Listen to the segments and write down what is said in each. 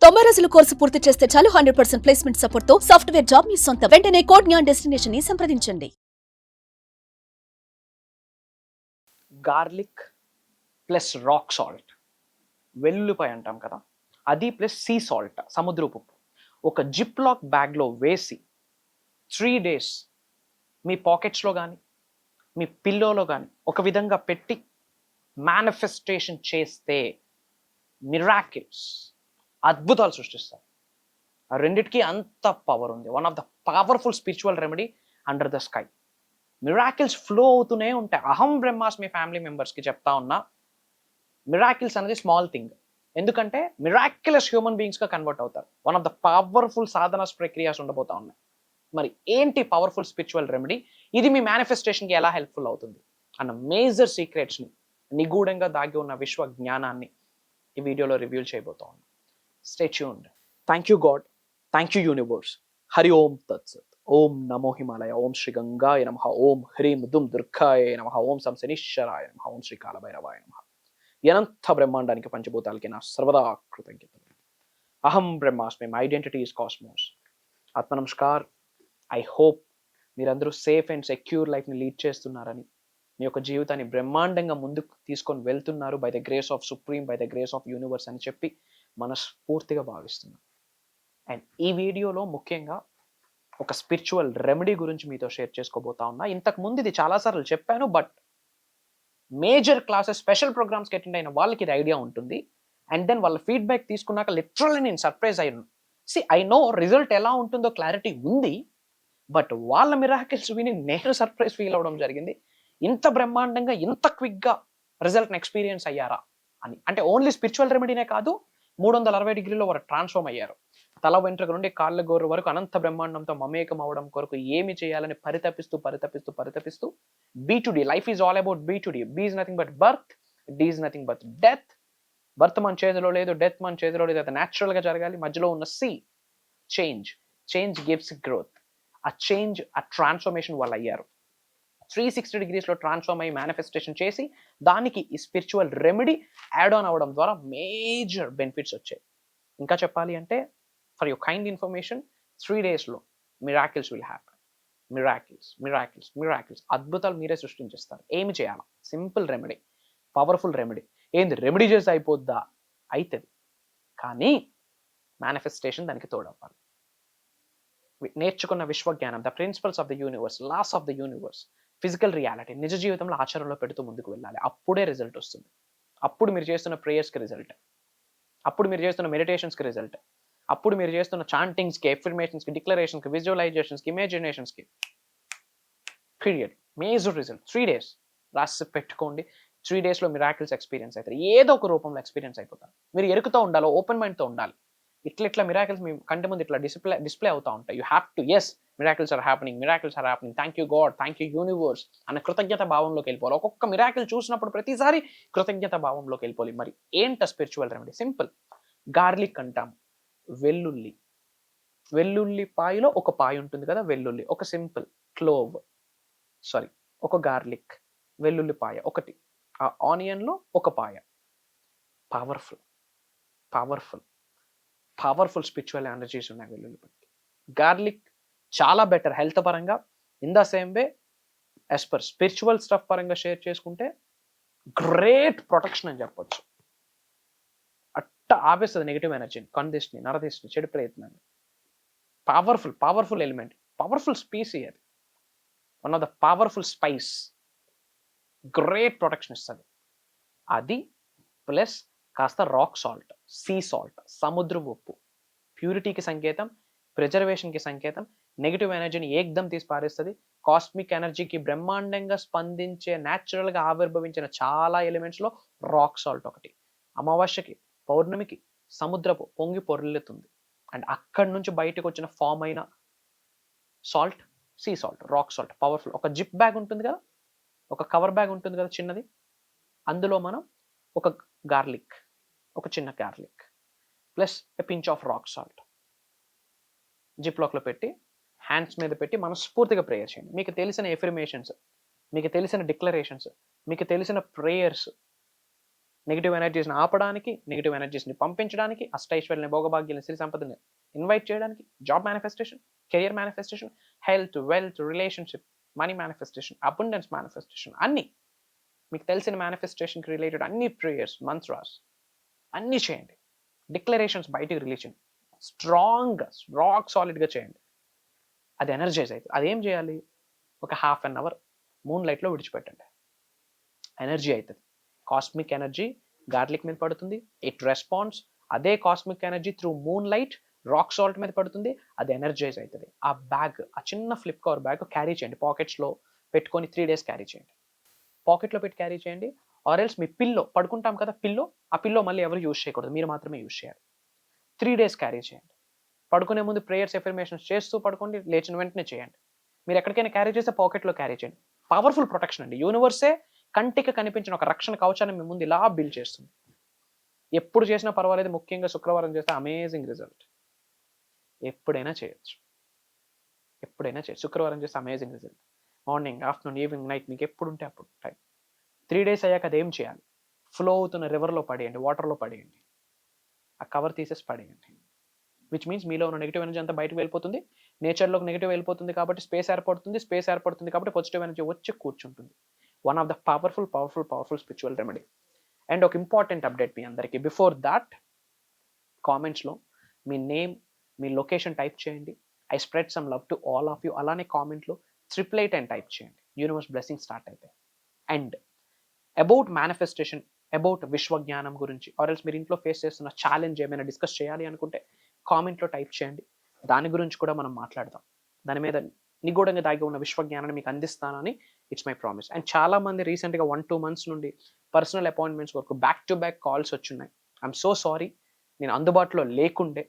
90 రోజుల కోర్సు పూర్తి చేస్తే చాలు 100% ప్లేస్మెంట్ సపోర్ట్ తో సాఫ్ట్వేర్ జాబ్ మీ సొంతం. వెంటనే కోడ్ న్యాన్ డెస్టినేషన్ ని సంప్రదించండి. గార్లిక్ ప్లస్ రాక్ సాల్ట్, వెల్లుల్లిపాయ అంటాం కదా, అది ప్లస్ సీ సాల్ట్, సముద్రపు ఉప్పు ఒక జిప్ లాక్ బ్యాగ్లో వేసి 3 days మీ పాకెట్స్లో కానీ మీ పిల్లోలో కానీ ఒక విధంగా పెట్టి మేనిఫెస్టేషన్ చేస్తే మిరాకిల్స్, అద్భుతాలు సృష్టిస్తారు. ఆ రెండిటికి అంత పవర్ ఉంది. One of the powerful spiritual remedy under the sky. Miracles flow అవుతూనే ఉంటాయి. అహం బ్రహ్మాస్మి ఫ్యామిలీ మెంబర్స్కి చెప్తా ఉన్నా, మిరాకిల్స్ అనేది స్మాల్ థింగ్. ఎందుకంటే మిరాక్యులస్ హ్యూమన్ బీయింగ్స్గా కన్వర్ట్ అవుతారు. వన్ ఆఫ్ ద పవర్ఫుల్ సాధన ప్రక్రియాస్ ఉండబోతా ఉన్నాయి. మరి ఏంటి పవర్ఫుల్ స్పిరిచువల్ రెమెడీ, ఇది మీ మేనిఫెస్టేషన్కి ఎలా హెల్ప్ఫుల్ అవుతుంది అన్న మేజర్ సీక్రెట్స్ని, నిగూఢంగా దాగి ఉన్న విశ్వ జ్ఞానాన్ని ఈ వీడియోలో రివ్యూల్ చేయబోతా ఉన్నాం. Stay tuned. Thank you God, thank you universe. Hari Om తత్సత్. ఓం నమో హిమాలయ, ఓం శ్రీ గంగాయ నమః, ఓం హ్రీం దుమ్ దుర్గాయ నమః, ఓం శనిశ్చరాయ నమః, ఓం శ్రీ కాలభైరవాయ నమః. అనంత బ్రహ్మాండానికి పంచభూతాలకి నా సర్వదా కృతజ్ఞతలు. అహం బ్రహ్మాస్మి, మై ఐడెంటిటీ ఈస్ కాస్మోస్. ఆత్మ నమస్కార్. ఐ హోప్ మీరందరూ సేఫ్ అండ్ సెక్యూర్ లైఫ్ని లీడ్ చేస్తున్నారని, మీ యొక్క జీవితాన్ని బ్రహ్మాండంగా ముందుకు తీసుకొని వెళ్తున్నారు by the grace of supreme, by the grace of universe అని చెప్పి మనస్ఫూర్తిగా భావిస్తున్నాను. అండ్ ఈ వీడియోలో ముఖ్యంగా ఒక స్పిరిచువల్ రెమెడీ గురించి మీతో షేర్ చేసుకోబోతా ఉన్నా. ఇంతకు ముందు ఇది చాలాసార్లు చెప్పాను, బట్ మేజర్ క్లాసెస్, స్పెషల్ ప్రోగ్రామ్స్కి అటెండ్ అయిన వాళ్ళకి ఇది ఐడియా ఉంటుంది. అండ్ దెన్ వాళ్ళ ఫీడ్బ్యాక్ తీసుకున్నాక లిటరల్లీ నేను సర్ప్రైజ్ అయ్యాను. ఐ నో రిజల్ట్ ఎలా ఉంటుందో క్లారిటీ ఉంది, బట్ వాళ్ళ మిరాకిల్స్ విని నేను సర్ప్రైజ్ ఫీల్ అవడం జరిగింది. ఇంత బ్రహ్మాండంగా, ఇంత క్విక్గా రిజల్ట్ని ఎక్స్పీరియన్స్ అయ్యారా అని. అంటే ఓన్లీ స్పిరిచువల్ రెమెడీనే కాదు, 360 degrees వారు ట్రాన్స్ఫార్మ్ అయ్యారు. తల వెంట్రుక నుండి కాళ్ళ గోరు వరకు అనంత బ్రహ్మాండంతో మమేకం అవడం కొరకు ఏమి చేయాలని పరితపిస్తూ B2D, life is all about B2D. B is nothing but birth, D is nothing but death. Birth మన చేతిలో లేదు, డెత్ మన చేతిలో లేదు, అది న్యాచురల్గా జరగాలి. మధ్యలో ఉన్న C, చేంజ్ గివ్స్ గ్రోత్. ఆ చేంజ్, ఆ ట్రాన్స్ఫర్మేషన్ వాళ్ళు అయ్యారు. 360 degrees ట్రాన్స్ఫార్మ్ అయ్యి మేనిఫెస్టేషన్ చేసి దానికి ఈ స్పిరిచువల్ రెమెడీ యాడ్ ఆన్ అవ్వడం ద్వారా మేజర్ బెనిఫిట్స్ వచ్చాయి. ఇంకా చెప్పాలి అంటే, for your kind information, 3 days miracles will happen. Miracles, అద్భుతాలు మీరే సృష్టించేస్తారు. ఏమి చేయాలి? Simple remedy, powerful remedy. ఏంది రెమెడీ చేసి అయిపోద్దా? అవుతుంది, కానీ మేనిఫెస్టేషన్ దానికి తోడవ్వాలి. నేర్చుకున్న విశ్వజ్ఞానం, the principles of the universe, laws of the universe, physical reality నిజ జీవితంలో ఆచరణలో పెడుతూ ముందుకు వెళ్ళాలి. అప్పుడే రిజల్ట్ వస్తుంది. అప్పుడు మీరు చేస్తున్న ప్రేయర్స్కి రిజల్ట్, అప్పుడు మీరు చేస్తున్న మెడిటేషన్స్కి రిజల్ట్, అప్పుడు మీరు చేస్తున్న చాంటింగ్స్కి, ఎఫర్మేషన్స్కి, డిక్లరేషన్స్కి, విజువలైజేషన్స్కి, ఇమాజినేషన్స్కి పీరియడ్ మేజర్ రిజల్ట్. 3 days రాసి పెట్టుకోండి. 3 days మిరాకిల్స్ ఎక్స్పీరియన్స్ అవుతారు. ఏదో ఒక రూపంలో ఎక్స్పీరియన్స్ అయిపోతారు. మీరు ఎరుకుతో ఉండాలి, ఓపెన్ మైండ్తో ఉండాలి. ఇట్లా మిరాకిల్స్ మీ కంటి ముందు ఇట్లా డిస్ప్లే అవుతూ ఉంటాయి. You have to, yes, miracles are happening, thank you God, thank you universe అన్న కృతజ్ఞత భావంలోకి వెళ్ళిపోవాలి. ఒక్కొక్క మిరాకిల్ చూసినప్పుడు ప్రతిసారి కృతజ్ఞత భావంలోకి వెళ్ళిపోవాలి. మరి ఏంట స్పిరిచువల్ రెమెడీ? సింపుల్. గార్లిక్ అంటాం, వెల్లుల్లిపాయలో ఒక పాయ ఉంటుంది కదా, వెల్లుల్లి. ఒక సింపుల్ ఒక గార్లిక్, వెల్లుల్లిపాయ ఒకటి, ఆ ఆనియన్లో ఒక పాయ. పవర్ఫుల్ స్పిరిచువల్ ఎనర్జీస్ ఉన్నాయి వెల్లుల్లిపాయకి. గార్లిక్ చాలా బెటర్ హెల్త్ పరంగా. In the same way, as per spiritual stuff పరంగా షేర్ చేసుకుంటే గ్రేట్ ప్రొటెక్షన్ అని చెప్పొచ్చు. ఆపేస్తుంది నెగిటివ్ ఎనర్జీని, కందిష్ని, నరదిష్ని, చెడు ప్రయత్నాన్ని. Powerful element, powerful spicy. అది one of the powerful spice, great protection ఇస్తుంది. అది ప్లస్ కాస్త రాక్ సాల్ట్, సీ సాల్ట్, సముద్రపు ఉప్పు, ప్యూరిటీకి సంకేతం, ప్రిజర్వేషన్కి సంకేతం, నెగిటివ్ ఎనర్జీని ఏకదం తీసి పారేస్తుంది. కాస్మిక్ ఎనర్జీకి బ్రహ్మాండంగా స్పందించే, న్యాచురల్గా ఆవిర్భవించిన చాలా ఎలిమెంట్స్లో రాక్ సాల్ట్ ఒకటి. అమావాస్యకి, పౌర్ణమికి సముద్రపు పొంగి పొర్లుతుంది. అండ్ అక్కడి నుంచి బయటకు వచ్చిన ఫామ్ అయిన salt, sea salt, rock salt, powerful. ఒక జిప్ బ్యాగ్ ఉంటుంది కదా, ఒక కవర్ బ్యాగ్ ఉంటుంది కదా చిన్నది, అందులో మనం ఒక గార్లిక్, ఒక చిన్న garlic plus a pinch of rock salt zip లాక్లో పెట్టి, హ్యాండ్స్ మీద పెట్టి మనస్ఫూర్తిగా ప్రేయర్ చేయండి. మీకు తెలిసిన ఎఫర్మేషన్స్, మీకు తెలిసిన డిక్లరేషన్స్, మీకు తెలిసిన ప్రేయర్స్ నెగిటివ్ ఎనర్జీస్ని ఆపడానికి, నెగిటివ్ ఎనర్జీస్ని పంపించడానికి, అష్టైశ్వర్యాన్ని, భోగభాగ్యాన్ని, సిరి సంపదని ఇన్వైట్ చేయడానికి, job manifestation, career manifestation, health, wealth, relationship, money manifestation, abundance manifestation, అన్నీ మీకు తెలిసిన మేనిఫెస్టేషన్కి రిలేటెడ్ అన్ని ప్రేయర్స్, మంత్రాస్ అన్నీ చేయండి. డిక్లరేషన్స్ బయటికి రిలీజ్ చేయండి. స్ట్రాంగ్గా, రాక్ సాలిడ్గా చేయండి. అది ఎనర్జైజ్ అవుతుంది. అదేం చేయాలి? ఒక హాఫ్ అన్ అవర్ మూన్ లైట్లో విడిచిపెట్టండి. ఎనర్జీ అవుతుంది. కాస్మిక్ ఎనర్జీ గార్లిక్ మీద పడుతుంది, ఇట్ రెస్పాన్స్. అదే cosmic energy through moon light rock salt మీద పడుతుంది, అది ఎనర్జైజ్ అవుతుంది. ఆ బ్యాగ్, ఆ చిన్న ఫ్లిప్ కవర్ బ్యాగ్ క్యారీ చేయండి. పాకెట్స్లో పెట్టుకొని 3 days క్యారీ చేయండి. పాకెట్లో పెట్టి క్యారీ చేయండి. ఆర్ ఎల్స్ మీ పిల్లో, పడుకుంటాం కదా పిల్లో, ఆ పిల్లో మళ్ళీ ఎవరు యూజ్ చేయకూడదు, మీరు మాత్రమే యూజ్ చేయాలి. 3 days క్యారీ చేయండి. పడుకునే ముందు ప్రేయర్స్, ఎఫర్మేషన్స్ చేస్తూ పడుకోండి, లేచిన వెంటనే చేయండి. మీరు ఎక్కడికైనా క్యారీ చేస్తే పాకెట్లో క్యారీ చేయండి. పవర్ఫుల్ ప్రొటెక్షన్ అండి. యూనివర్సే కంటికి కనిపించిన ఒక రక్షణ కవచాన్ని మీ ముందు ఇలా బిల్డ్ చేస్తుంది. ఎప్పుడు చేసినా పర్వాలేదు, ముఖ్యంగా శుక్రవారం చేస్తే అమేజింగ్ రిజల్ట్. ఎప్పుడైనా చేయొచ్చు, ఎప్పుడైనా చేయొచ్చు. శుక్రవారం చేస్తే amazing result. Morning, afternoon, evening, night, మీకు ఎప్పుడు ఉంటే అప్పుడు టైం. 3 days అయ్యాక అదేం చేయాలి? ఫ్లో అవుతున్న రివర్లో పడేయండి, వాటర్లో పడేయండి. ఆ కవర్ తీసేసి పడేయండి. విచ్ మీన్స్ మీలో ఉన్న నెగిటివ్ ఎనర్జీ అంతా బయటకు వెళ్ళిపోతుంది. నేచర్లోకి నెగిటివ్ వెళ్ళిపోతుంది కాబట్టి స్పేస్ ఏర్పడుతుంది. స్పేస్ ఏర్పడుతుంది కాబట్టి పాజిటివ్ ఎనర్జీ వచ్చి కూర్చుంటుంది. One of the powerful spiritual remedy. And ఒక ఇంపార్టెంట్ అప్డేట్ మీ అందరికీ. బిఫోర్ దాట్, కామెంట్స్లో మీ నేమ్, మీ లొకేషన్ టైప్ చేయండి. I spread some love to all of you. అలానే కామెంట్లో 888 అని టైప్ చేయండి. యూనివర్స్ బ్లెస్సింగ్ స్టార్ట్ అయిపోయి. అండ్ అబౌట్ మేనిఫెస్టేషన్, అబౌట్ విశ్వజ్ఞానం గురించి, ఆర్ ఎల్స్ మీరు ఇంట్లో ఫేస్ చేస్తున్న ఛాలెంజ్ ఏమైనా డిస్కస్ చేయాలి అనుకుంటే కామెంట్లో టైప్ చేయండి. దాని గురించి కూడా మనం మాట్లాడదాం. దాని మీద నిగూఢంగా దాగి ఉన్న విశ్వజ్ఞానాన్ని మీకు అందిస్తానని ఇట్స్ మై ప్రామిస్. అండ్ చాలామంది రీసెంట్గా 1-2 months నుండి పర్సనల్ అపాయింట్మెంట్స్ వరకు బ్యాక్ టు బ్యాక్ కాల్స్ వచ్చున్నాయి. ఐఎమ్ సో సారీ, నేను అందుబాటులో లేకుండే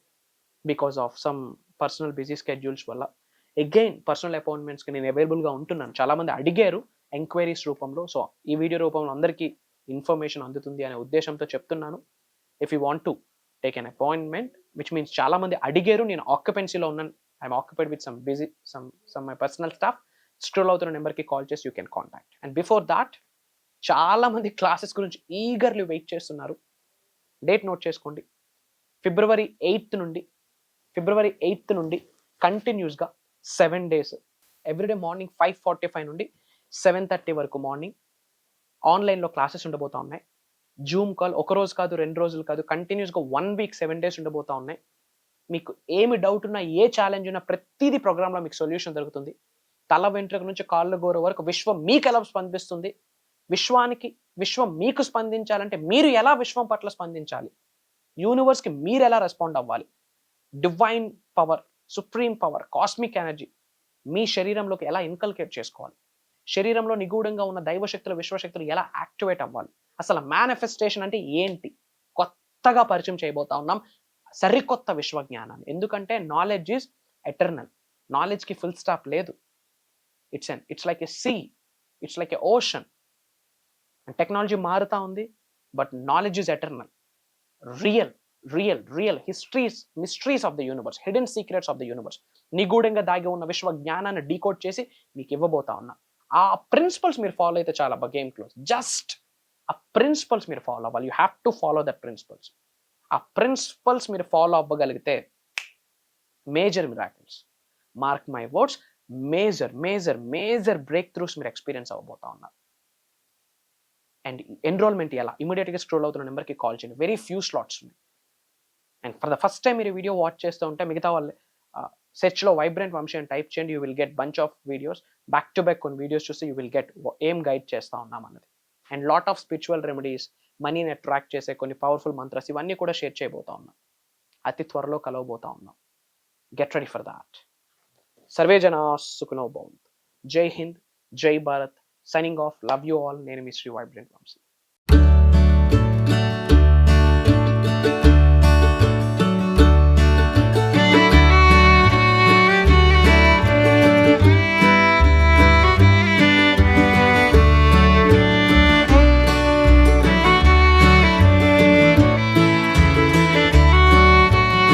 because of some personal busy schedules వల్ల. అగైన్ పర్సనల్ అపాయింట్మెంట్స్కి నేను అవైలబుల్గా ఉంటున్నాను. చాలామంది అడిగారు ఎంక్వైరీస్ రూపంలో. సో ఈ వీడియో రూపంలో అందరికీ ఇన్ఫర్మేషన్ అందుతుంది అనే ఉద్దేశంతో చెప్తున్నాను. If you want to take an appointment, which means చాలామంది అడిగారు, నేను ఆక్యుపెన్సీలో ఉన్నాను, I'm occupied with some busy some my personal staff. Scroll అవుతున్న నెంబర్కి కాల్ చేసి you can contact. And before that, చాలామంది క్లాసెస్ గురించి ఈగర్లీ వెయిట్ చేస్తున్నారు. డేట్ నోట్ చేసుకోండి. ఫిబ్రవరి 8th నుండి కంటిన్యూస్గా 7 days ఎవ్రీడే మార్నింగ్ 5:45 నుండి 7:30 వరకు మార్నింగ్ ఆన్లైన్లో క్లాసెస్ ఉండబోతా ఉన్నాయి. జూమ్ కాల్ ఒక రోజు కాదు, 2 రోజులు కాదు, కంటిన్యూస్గా 1 week 7 days ఉండబోతా ఉన్నాయి. మీకు ఏమి డౌట్ ఉన్నా, ఏ ఛాలెంజ్ ఉన్నా ప్రతిదీ ప్రోగ్రాంలో మీకు సొల్యూషన్ దొరుకుతుంది. తల వెంట్రుక నుంచి కాళ్ళ గోర వరకు విశ్వం మీకు ఎలా స్పందిస్తుంది, విశ్వం మీకు స్పందించాలంటే మీరు ఎలా విశ్వం పట్ల స్పందించాలి, యూనివర్స్కి మీరు ఎలా రెస్పాండ్ అవ్వాలి, divine power, supreme power, cosmic energy మీ శరీరంలోకి ఎలా ఇన్కల్కేట్ చేసుకోవాలి, శరీరంలో నిగూఢంగా ఉన్న దైవశక్తులు, విశ్వశక్తులు ఎలా యాక్టివేట్ అవ్వాలి, అసలు మేనిఫెస్టేషన్ అంటే ఏంటి, కొత్తగా పరిచయం చేయబోతా ఉన్నాం సరికొత్త విశ్వజ్ఞానాన్ని. ఎందుకంటే నాలెడ్జ్ ఈజ్ ఎటర్నల్. నాలెడ్జ్కి ఫుల్ స్టాప్ లేదు. It's like a sea, it's like a ocean. Technology మారుతా ఉంది, but knowledge is eternal. Real mysteries of the universe, hidden secrets of the universe, నిగూఢంగా దాగి ఉన్న విశ్వ జ్ఞానాన్ని డీకోడ్ చేసి మీకు ఇవ్వబోతా ఉన్నా. ఆ ప్రిన్సిపల్స్ మీరు ఫాలో అయితే చాలా గేమ్ క్లోజ్. జస్ట్ ఆ ప్రిన్సిపల్స్ మీరు ఫాలో అవ్వాలి. You have to follow that principles. ఆ ప్రిన్సిపల్స్ మీరు ఫాలో అవ్వగలిగితే major miracles, mark my words, major breakthroughs మీరు ఎక్స్పీరియన్స్ అవ్వబోతా ఉన్నారు. అండ్ ఎన్రోల్మెంట్ ఎలా? ఇమీడియట్గా స్క్రోల్ అవుతున్న నెంబర్కి కాల్ చేయండి. వెరీ ఫ్యూ స్లాట్స్ ఉన్నాయి. And for the first time మీరు వీడియో వాచ్ చేస్తూ ఉంటే మిగతా వాళ్ళు సెర్చ్లో వైబ్రెంట్ వంశీ అని టైప్ చేయండి. You will get bunch of videos. Back to back కొన్ని వీడియోస్ చూస్తే యూ విల్ గెట్ ఏం గైడ్ చేస్తూ ఉన్నాం అన్నది. And lot of spiritual remedies, మనీని అట్రాక్ట్ చేసే కొన్ని పవర్ఫుల్ మంత్రస్, ఇవన్నీ కూడా షేర్ చేయబోతా ఉన్నాం. అతి త్వరలో కలవబోతా ఉన్నాం. Get ready for that. Survey జనా సుఖినో భవంతు. జై హింద్, జై Bharat. Signing off. Love you all. నేను మీ శ్రీ వైబ్రెంట్ వంశీ.